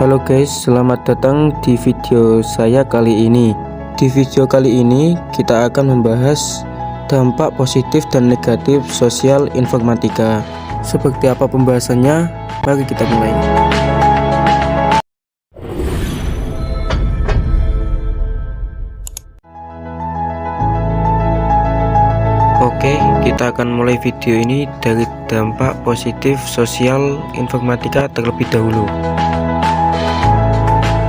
Halo guys, selamat datang di video saya kali ini. Di video kali ini kita akan membahas dampak positif dan negatif sosial informatika. Seperti apa pembahasannya? Mari kita mulai. Oke, kita akan mulai video ini dari dampak positif sosial informatika terlebih dahulu.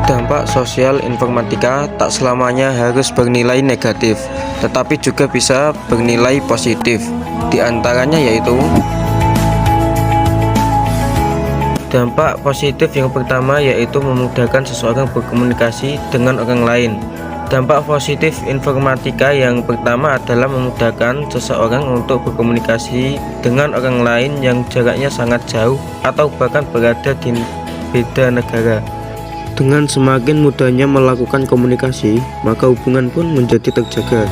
Dampak sosial informatika tak selamanya harus bernilai negatif, tetapi juga bisa bernilai positif. Di antaranya yaitu dampak positif yang pertama yaitu memudahkan seseorang berkomunikasi dengan orang lain. Dampak positif informatika yang pertama adalah memudahkan seseorang untuk berkomunikasi dengan orang lain yang jaraknya sangat jauh atau bahkan berada di beda negara. Dengan semakin mudahnya melakukan komunikasi, maka hubungan pun menjadi terjaga.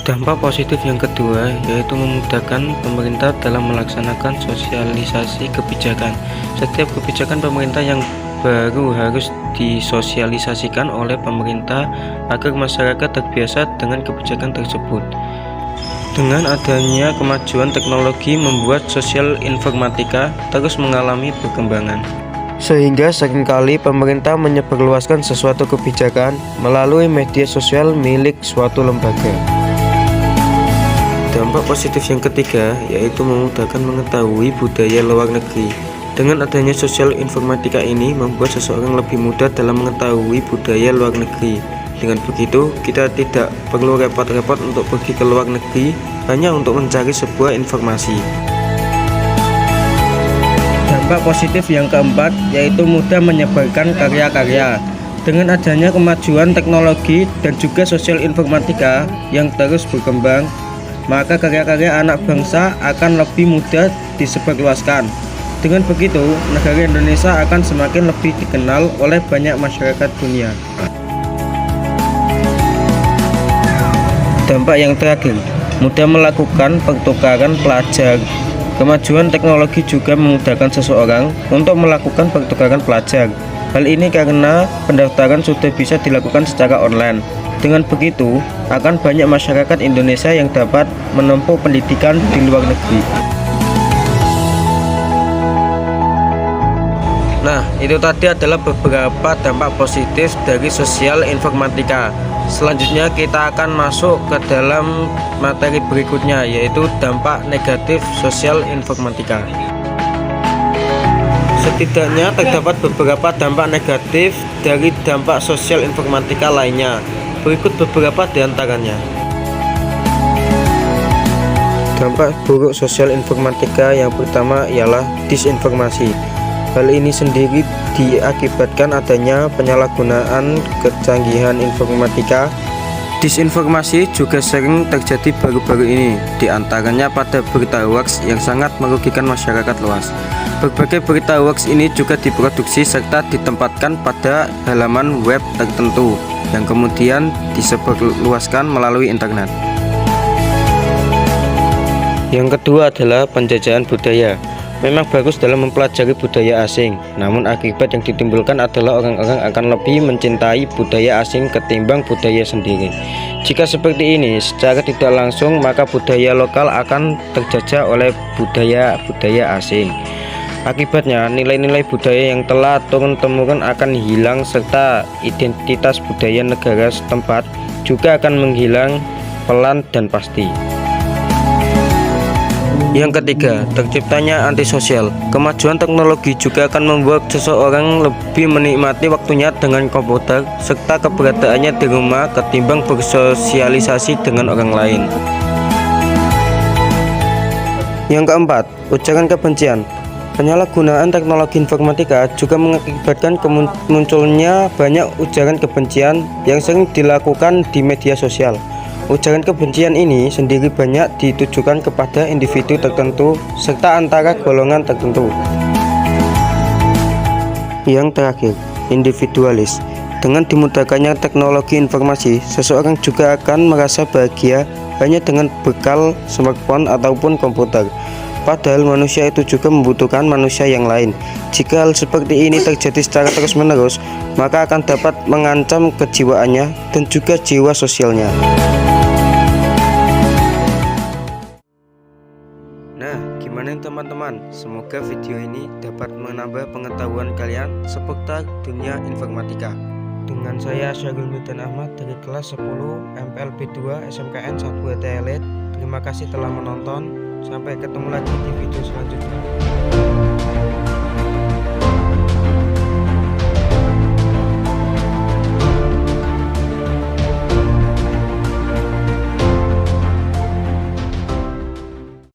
Dampak positif yang kedua yaitu memudahkan pemerintah dalam melaksanakan sosialisasi kebijakan. Setiap kebijakan pemerintah yang baru harus disosialisasikan oleh pemerintah agar masyarakat terbiasa dengan kebijakan tersebut. Dengan adanya kemajuan teknologi membuat sosial informatika terus mengalami perkembangan, sehingga seringkali pemerintah menyebarluaskan sesuatu kebijakan melalui media sosial milik suatu lembaga. Dampak positif yang ketiga yaitu memudahkan mengetahui budaya luar negeri. Dengan adanya sosial informatika ini membuat seseorang lebih mudah dalam mengetahui budaya luar negeri. Dengan begitu, kita tidak perlu repot-repot untuk pergi ke luar negeri hanya untuk mencari sebuah informasi. Dampak positif yang keempat yaitu mudah menyebarkan karya-karya. Dengan adanya kemajuan teknologi dan juga sosial informatika yang terus berkembang, maka karya-karya anak bangsa akan lebih mudah disebarluaskan. Dengan begitu, negara Indonesia akan semakin lebih dikenal oleh banyak masyarakat dunia. Dampak yang terakhir, mudah melakukan pertukaran pelajar. Kemajuan teknologi juga memudahkan seseorang untuk melakukan pertukaran pelajar. Hal ini karena pendaftaran sudah bisa dilakukan secara online. Dengan begitu, akan banyak masyarakat Indonesia yang dapat menempuh pendidikan di luar negeri. Nah, itu tadi adalah beberapa dampak positif dari sosial informatika. Selanjutnya kita akan masuk ke dalam materi berikutnya yaitu dampak negatif sosial informatika. Setidaknya terdapat beberapa dampak negatif dari dampak sosial informatika lainnya. Berikut beberapa di antaranya. Dampak buruk sosial informatika yang pertama ialah disinformasi. Hal ini sendiri diakibatkan adanya penyalahgunaan kecanggihan informatika. Disinformasi juga sering terjadi baru-baru ini, di antaranya pada berita hoax yang sangat merugikan masyarakat luas. Berbagai berita hoax ini juga diproduksi serta ditempatkan pada halaman web tertentu yang kemudian disebarluaskan melalui internet. Yang kedua adalah penjajahan budaya. Memang bagus dalam mempelajari budaya asing, namun akibat yang ditimbulkan adalah orang-orang akan lebih mencintai budaya asing ketimbang budaya sendiri. Jika seperti ini, secara tidak langsung maka budaya lokal akan terjajah oleh budaya-budaya asing. Akibatnya, nilai-nilai budaya yang telah turun-temurun akan hilang serta identitas budaya negara setempat juga akan menghilang pelan dan pasti. Yang ketiga, terciptanya antisosial. Kemajuan teknologi juga akan membuat seseorang lebih menikmati waktunya dengan komputer serta keberadaannya di rumah ketimbang bersosialisasi dengan orang lain. Yang keempat, ujaran kebencian. Penyalahgunaan teknologi informatika juga mengakibatkan munculnya banyak ujaran kebencian yang sering dilakukan di media sosial. Ujaran kebencian ini sendiri banyak ditujukan kepada individu tertentu serta antara golongan tertentu. Yang terakhir, individualis. Dengan dimudahkannya teknologi informasi, seseorang juga akan merasa bahagia hanya dengan bekal smartphone ataupun komputer. Padahal manusia itu juga membutuhkan manusia yang lain. Jika hal seperti ini terjadi secara terus-menerus, maka akan dapat mengancam kejiwaannya dan juga jiwa sosialnya. Nah, gimana teman-teman? Semoga video ini dapat menambah pengetahuan kalian seputar dunia informatika. Dengan saya Syarul Midan Ahmad dari kelas 10 MPLB 2 SMKN 1 Elite. Terima kasih telah menonton. Sampai ketemu lagi di video selanjutnya.